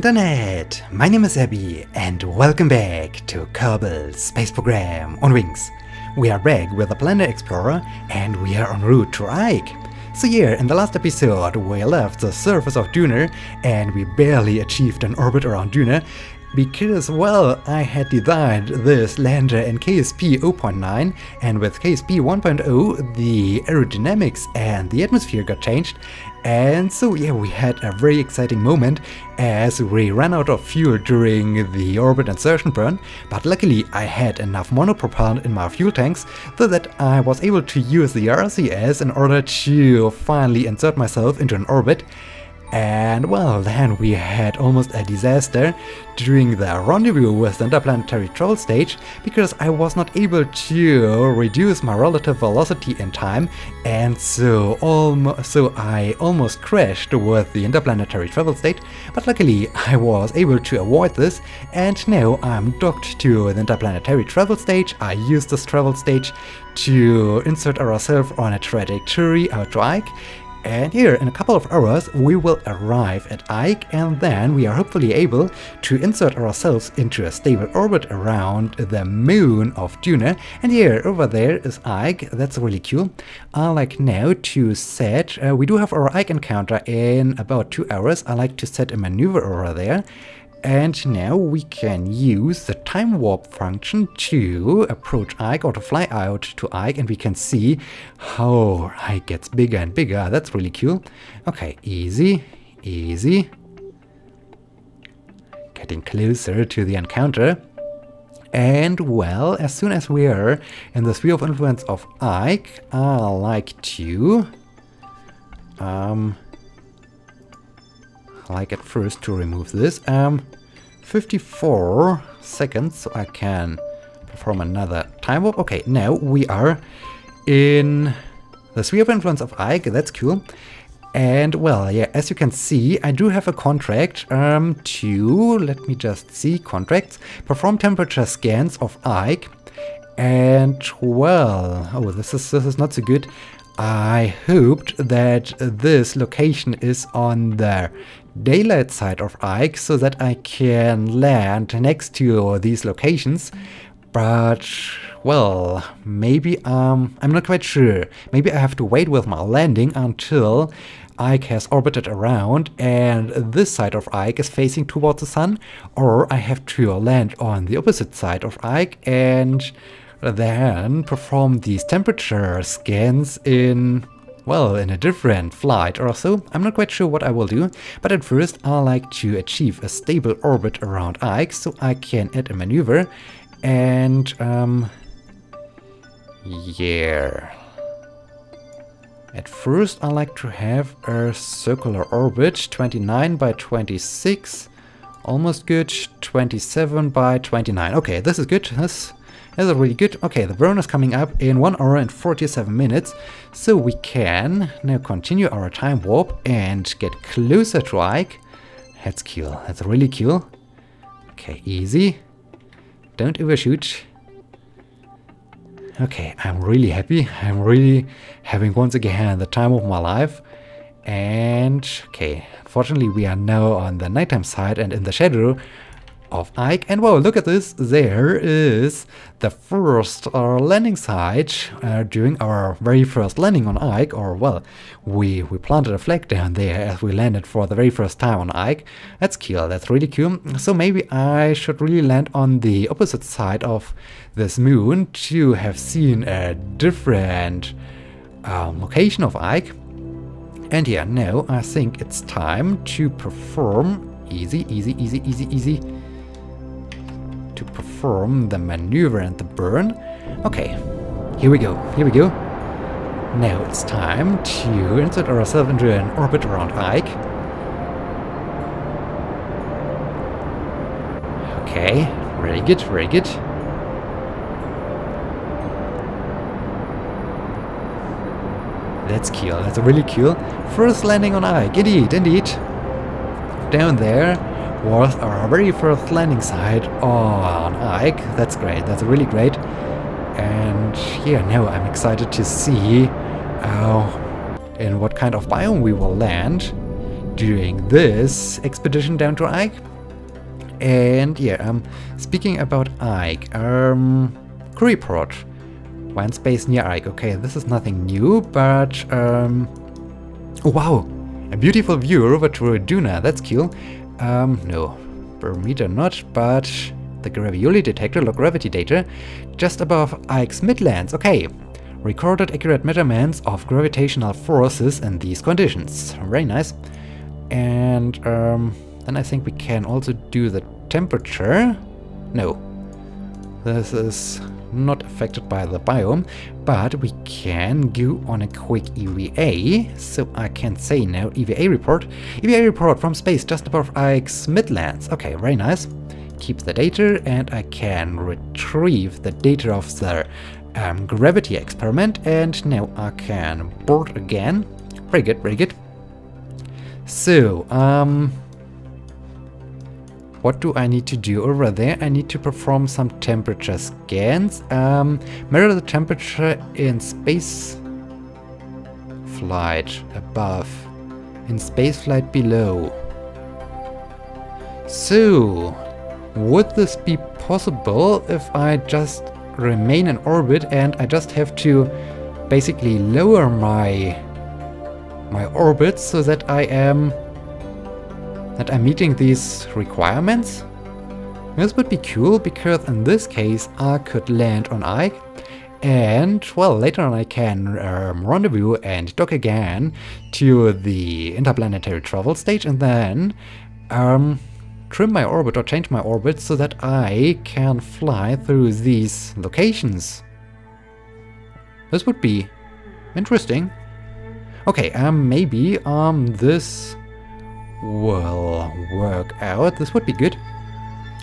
Internet! My name is Abby and welcome back to Kerbal Space Program on Wings. We are back with the Planet Explorer and we are en route to Ike. So yeah, in the last episode we left the surface of Duna and we barely achieved an orbit around Duna because, well, I had designed this lander in KSP 0.9 and with KSP 1.0 the aerodynamics and the atmosphere got changed. And so yeah, we had a very exciting moment as we ran out of fuel during the orbit insertion burn, but luckily I had enough monopropellant in my fuel tanks so that I was able to use the RCS in order to finally insert myself into an orbit. And well, then we had almost a disaster during the rendezvous with the interplanetary travel stage because I was not able to reduce my relative velocity in time, and so I almost crashed with the interplanetary travel stage, but luckily I was able to avoid this, and now I'm docked to the interplanetary travel stage. I used this travel stage to insert ourselves on a trajectory out to Ike. And here, in a couple of hours, we will arrive at Ike, and then we are hopefully able to insert ourselves into a stable orbit around the moon of Duna. And here, over there is Ike. That's really cool. I like now to set, we do have our Ike encounter in about 2 hours. I like to set a maneuver over there. And now we can use the time warp function to approach Ike or to fly out to Ike, and we can see how Ike gets bigger and bigger. That's really cool. Okay, easy, easy. Getting closer to the encounter. And well, as soon as we are in the sphere of influence of Ike, I like to like at first to remove this. 54 seconds, so I can perform another time warp. Okay, now we are in the sphere of influence of Ike. That's cool. And well, yeah, as you can see, I do have a contract to, let me just see, contracts, perform temperature scans of Ike. And well, oh, this is not so good. I hoped that this location is on the daylight side of Ike so that I can land next to these locations, but well, maybe I'm not quite sure. Maybe I have to wait with my landing until Ike has orbited around and this side of Ike is facing towards the sun, or I have to land on the opposite side of Ike and then perform these temperature scans in, well, in a different flight or so. I'm not quite sure what I will do, but at first I like to achieve a stable orbit around Ike so I can add a maneuver. And yeah, at first I like to have a circular orbit, 29 by 26, almost good, 27 by 29. Okay, this is good. This is really good. Okay, the burn is coming up in 1 hour and 47 minutes, so we can now continue our time warp and get closer to Ike. That's cool. That's really cool. Okay, easy. Don't overshoot. Okay, I'm really happy. I'm really having once again the time of my life. And okay, unfortunately we are now on the nighttime side and in the shadow of Ike, and wow, look at this, there is the first landing site during our very first landing on Ike, or well, we planted a flag down there as we landed for the very first time on Ike. That's cool, that's really cool. So maybe I should really land on the opposite side of this moon to have seen a different location of Ike. And yeah, now I think it's time to perform easy, to perform the maneuver and the burn. Okay, here we go. Now it's time to insert ourselves into an orbit around Ike. Okay, very good. That's cool, that's really cool. First landing on Ike, indeed. Down there was our very first landing site on Ike. That's great, that's really great. And yeah, now I'm excited to see in what kind of biome we will land during this expedition down to Ike. And yeah, speaking about Ike, crew report. One space near Ike. Okay, this is nothing new, but oh wow, a beautiful view over to Duna. That's cool. No, barometer not, but the gravioli detector, log gravity data, just above Ike's midlands. Okay, recorded accurate measurements of gravitational forces in these conditions. Very nice. And then I think we can also do the temperature. No, this is not affected by the biome, but we can go on a quick EVA. So I can say now EVA report. EVA report from space just above Ike's midlands. Okay, very nice. Keep the data, and I can retrieve the data of the gravity experiment, and now I can board again. Very good, very good. So, what do I need to do over there? I need to perform some temperature scans. Measure the temperature in space flight above, in space flight below. So, would this be possible if I just remain in orbit and I just have to basically lower my orbit so that I'm meeting these requirements? This would be cool, because in this case I could land on Ike, and well, later on I can rendezvous and dock again to the interplanetary travel stage, and then trim my orbit or change my orbit so that I can fly through these locations. This would be interesting. Okay, maybe this will work out. This would be good.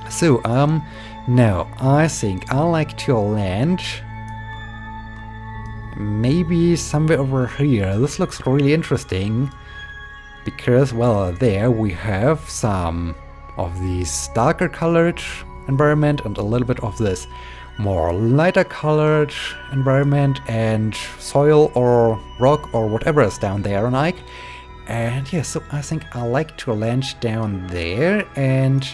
So, now I think I like to land maybe somewhere over here. This looks really interesting because, well, there we have some of this darker colored environment and a little bit of this more lighter colored environment and soil or rock or whatever is down there on Ike. And yeah, so I think I like to land down there. And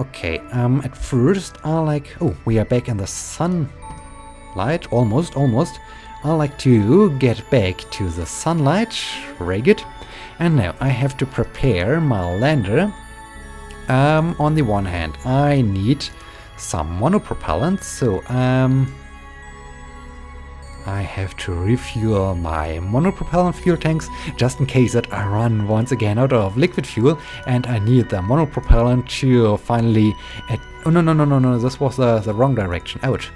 okay, at first I like, oh, we are back in the sunlight, almost. I like to get back to the sunlight. Very good. And now I have to prepare my lander. On the one hand, I need some monopropellant, so I have to refuel my monopropellant fuel tanks just in case that I run once again out of liquid fuel, and I need the monopropellant to finally... oh no, this was the wrong direction. Ouch.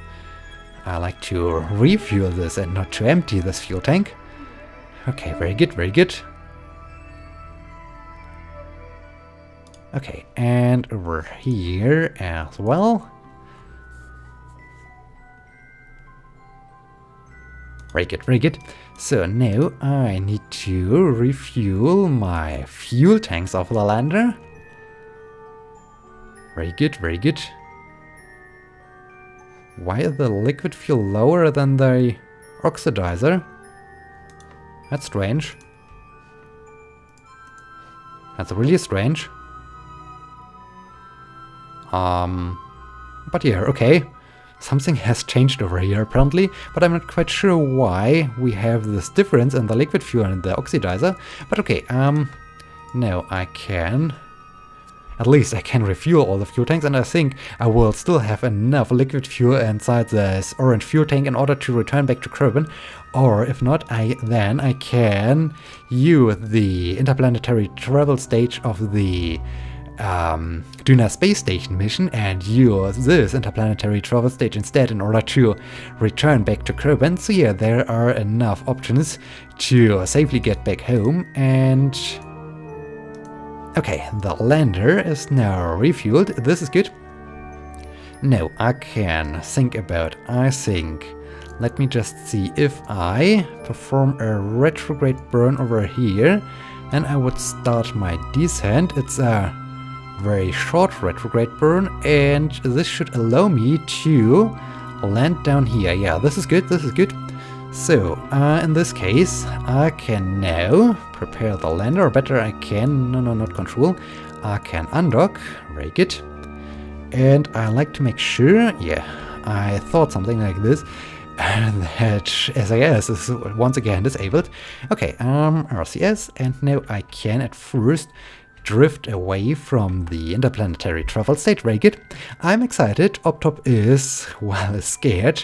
I like to refuel this and not to empty this fuel tank. Okay, very good, very good. Okay, and over here as well. Very good, very good. So now I need to refuel my fuel tanks of the lander. Very good, very good. Why is the liquid fuel lower than the oxidizer? That's strange. That's really strange. But yeah, okay. Something has changed over here apparently, but I'm not quite sure why we have this difference in the liquid fuel and the oxidizer. But okay, now I can... At least I can refuel all the fuel tanks, and I think I will still have enough liquid fuel inside this orange fuel tank in order to return back to Kerbal. Or if not, then I can use the interplanetary travel stage of the Duna Space Station mission and use this interplanetary travel stage instead in order to return back to Kerbal. So yeah, there are enough options to safely get back home. And okay, the lander is now refueled. This is good. Now I can think about, let me just see, if I perform a retrograde burn over here, then I would start my descent. It's a very short retrograde burn, and this should allow me to land down here. Yeah, this is good, this is good. So, in this case, I can now prepare the lander, or better I can, no, not control. I can undock. Very good. And I like to make sure, yeah, I thought something like this, that SAS is once again disabled. Okay, RCS, and now I can at first drift away from the interplanetary travel state. Very good. I'm excited. Optop is, well, scared.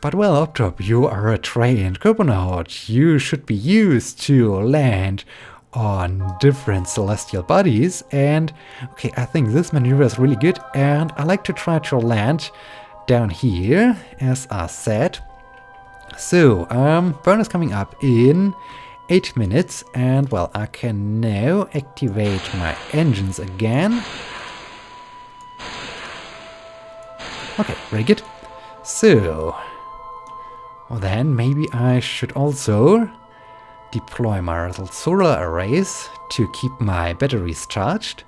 But well, Optop, you are a trained cosmonaut. You should be used to land on different celestial bodies. And okay, I think this maneuver is really good. And I like to try to land down here, as I said. So, burn is coming up in 8 minutes. And well, I can now activate my engines again. Okay, very good. So, well then, maybe I should also deploy my little solar arrays to keep my batteries charged.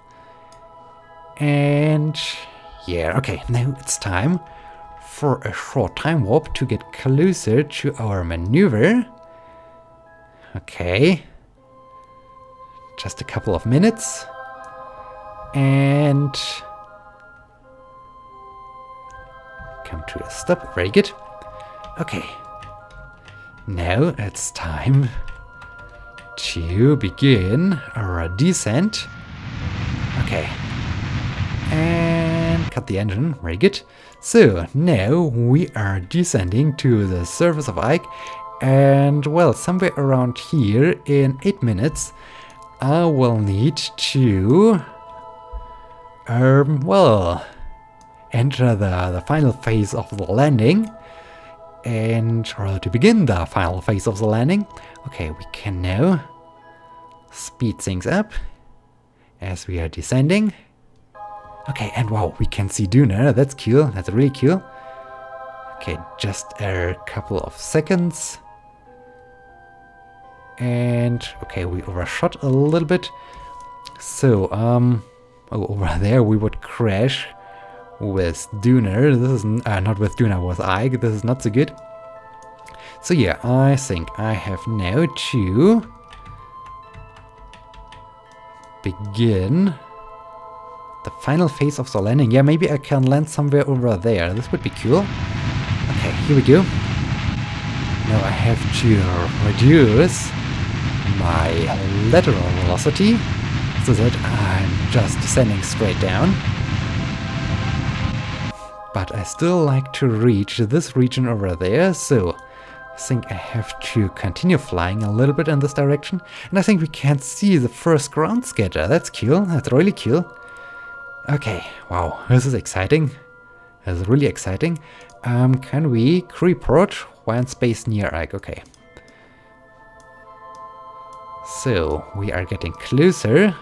And yeah, okay, now it's time for a short time warp to get closer to our maneuver. Okay. Just a couple of minutes. And come to a stop. Very good. Okay. Now it's time to begin our descent. Okay. And cut the engine. Very good. So now we are descending to the surface of Ike. And well, somewhere around here in 8 minutes, I will need to well, enter the final phase of the landing. And or to begin the final phase of the landing. Okay, we can now speed things up as we are descending. Okay, and wow, we can see Duna. That's cool. That's really cool. Okay, just a couple of seconds. And okay, we overshot a little bit. So, over there we would crash with Duna. This is not with Duna, with Ike. This is not so good. So yeah, I think I have now to begin the final phase of the landing. Yeah, maybe I can land somewhere over there. This would be cool. Okay, here we go. Now I have to reduce my lateral velocity so that I'm just descending straight down. But I still like to reach this region over there, so I think I have to continue flying a little bit in this direction. And I think we can see the first ground scatter. That's cool. That's really cool. Okay, wow, this is exciting. That's really exciting. Can we report while in space near Ike? Okay. So, we are getting closer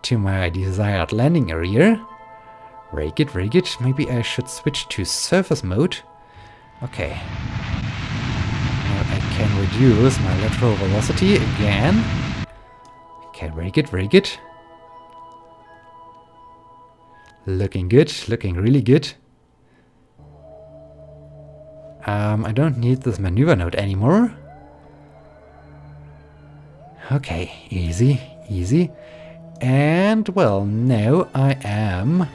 to my desired landing area. Very good, very good. Maybe I should switch to surface mode. Okay. Now I can reduce my lateral velocity again. Okay, very good, very good. Looking good, looking really good. I don't need this maneuver node anymore. Okay, easy, easy. And well, now I am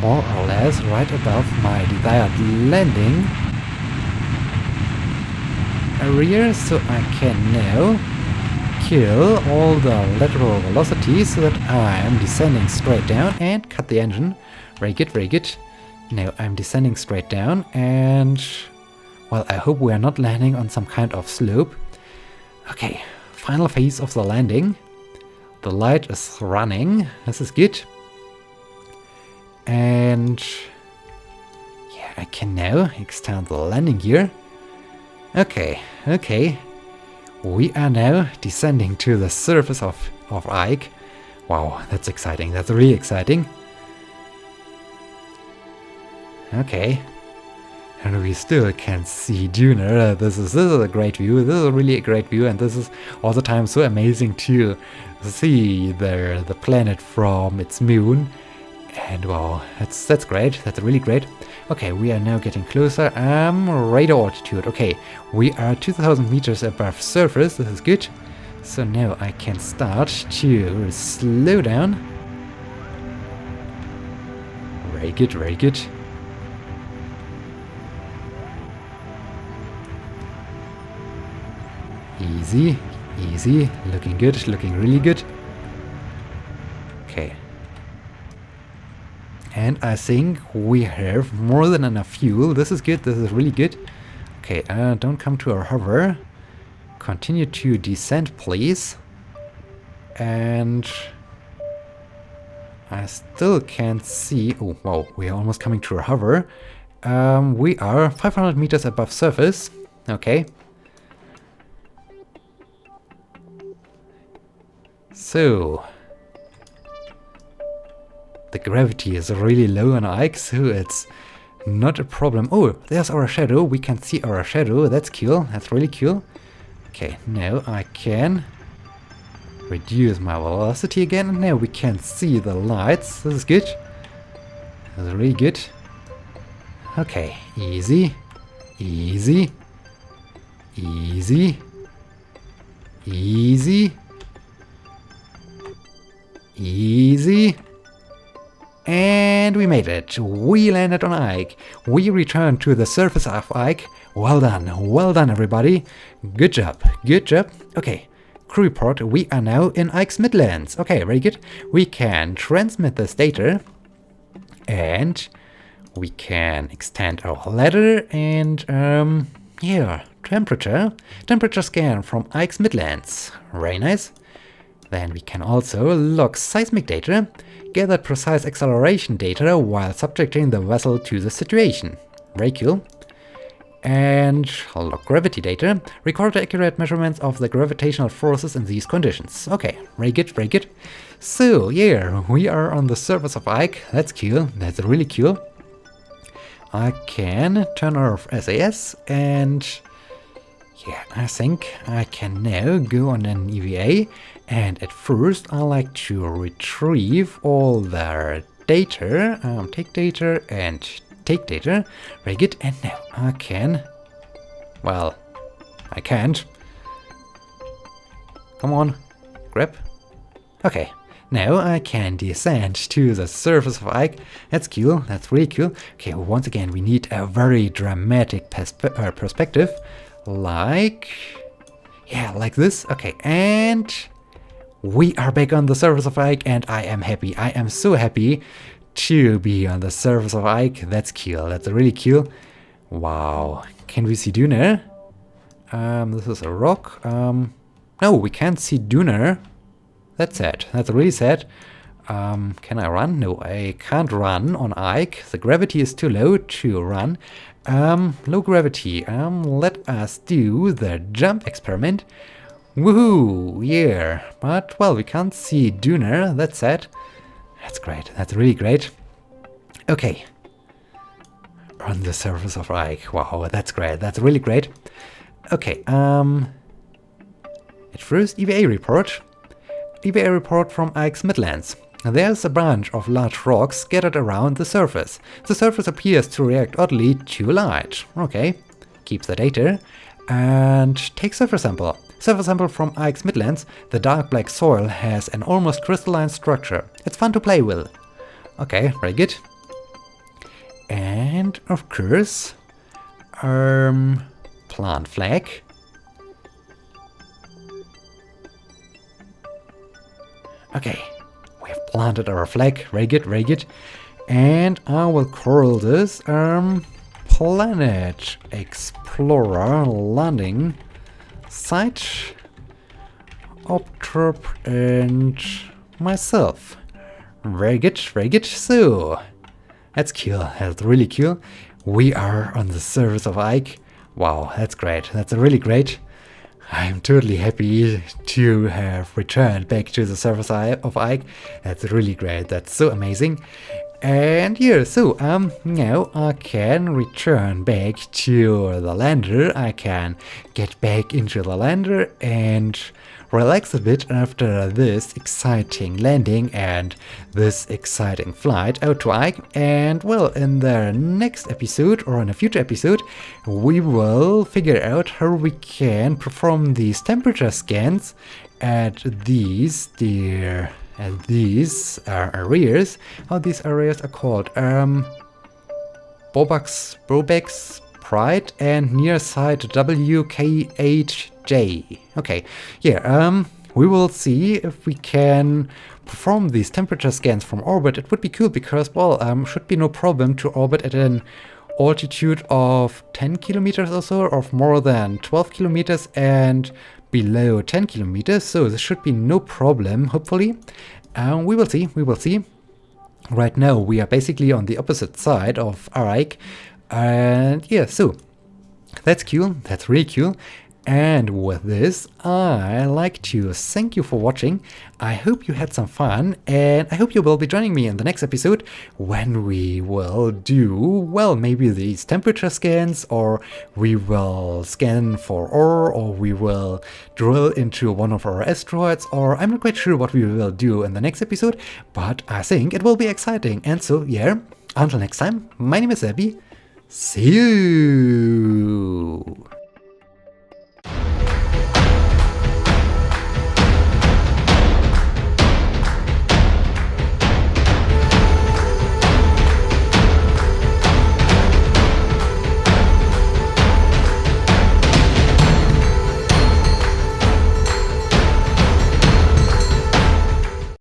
more or less right above my desired landing area, so I can now kill all the lateral velocity so that I am descending straight down and cut the engine. Very good, very good. Now I'm descending straight down and well, I hope we are not landing on some kind of slope. Okay, final phase of the landing. The light is running. This is good. And yeah, I can now extend the landing gear. Okay, okay. We are now descending to the surface of Ike. Wow, that's exciting. That's really exciting. Okay. And we still can see Duna. This is a great view. This is really a great view, and this is all the time so amazing to see the planet from its moon. And wow, that's great. That's really great. Okay, we are now getting closer. Radar altitude. Okay, we are 2,000 meters above surface. This is good. So now I can start to slow down. Very good, very good. Easy, easy. Looking good, looking really good. Okay. And I think we have more than enough fuel. This is good, this is really good. Okay, don't come to our hover. Continue to descend, please. And I still can't see. Oh, wow, we are almost coming to our hover. We are 500 meters above surface. Okay. So the gravity is really low on Ike, so it's not a problem. Oh, there's our shadow. We can see our shadow. That's cool. That's really cool. Okay, now I can reduce my velocity again. Now we can see the lights. This is good. This is really good. Okay, easy, easy, easy, easy, easy. And we made it. We landed on Ike. We returned to the surface of Ike. Well done everybody. Good job, good job. Okay, crew report, we are now in Ike's Midlands. Okay, very good. We can transmit this data and we can extend our ladder and yeah, temperature scan from Ike's Midlands. Very nice. Then we can also log seismic data, gather precise acceleration data while subjecting the vessel to the situation. Very cool. And log gravity data, record the accurate measurements of the gravitational forces in these conditions. Okay, very good, very good. So yeah, we are on the surface of Ike. That's cool, that's really cool. I can turn off SAS and yeah, I think I can now go on an EVA. And at first, I like to retrieve all the data, take data and take data. Very good. And now I can, well, I can't. Come on, grab. Okay, now I can descend to the surface of Ike. That's cool, that's really cool. Okay, once again, we need a very dramatic perspective. Like, yeah, like this. Okay, and we are back on the surface of Ike, and I am happy. I am so happy to be on the surface of Ike. That's cool. That's really cool. Wow. Can we see Duna? This is a rock. No, we can't see Duna. That's sad. That's really sad. Can I run? No, I can't run on Ike. The gravity is too low to run. Low gravity. Let us do the jump experiment. Woohoo! Yeah, but well, we can't see Duna. That's sad. That's great. That's really great. Okay. On the surface of Ike. Wow, that's great. That's really great. Okay. At first, EVA report. EVA report from Ike's Midlands. There's a bunch of large rocks scattered around the surface. The surface appears to react oddly to light. Okay. Keep the data and take surface sample. Surface sample from Ike's Midlands. The dark black soil has an almost crystalline structure. It's fun to play with. Okay, very good. And of course, plant flag. Okay, we have planted our flag. Very good, very good. And I will call this Planet Explorer Landing Site, Optrop and myself. Very good, very good. So, that's cool, that's really cool. We are on the surface of Ike. Wow, that's great, that's really great. I'm totally happy to have returned back to the surface of Ike. That's really great, that's so amazing. And yeah, so now I can return back to the lander. I can get back into the lander and relax a bit after this exciting landing and this exciting flight out to Ike. And well, in the next episode or in a future episode, we will figure out how we can perform these temperature scans at these dear And these are areas. How these areas are called? Bobex Pride and near site WKHJ. Okay, yeah, we will see if we can perform these temperature scans from orbit. It would be cool because, well, should be no problem to orbit at an altitude of 10 kilometers or so, of more than 12 kilometers and below 10 kilometers. So this should be no problem, hopefully. We will see, we will see. Right now we are basically on the opposite side of Arike. And yeah, so that's cool, that's really cool. And with this, I like to thank you for watching. I hope you had some fun, and I hope you will be joining me in the next episode when we will do, well, maybe these temperature scans, or we will scan for ore, or we will drill into one of our asteroids, or I'm not quite sure what we will do in the next episode, but I think it will be exciting. And so, yeah, until next time, my name is Abby. See you!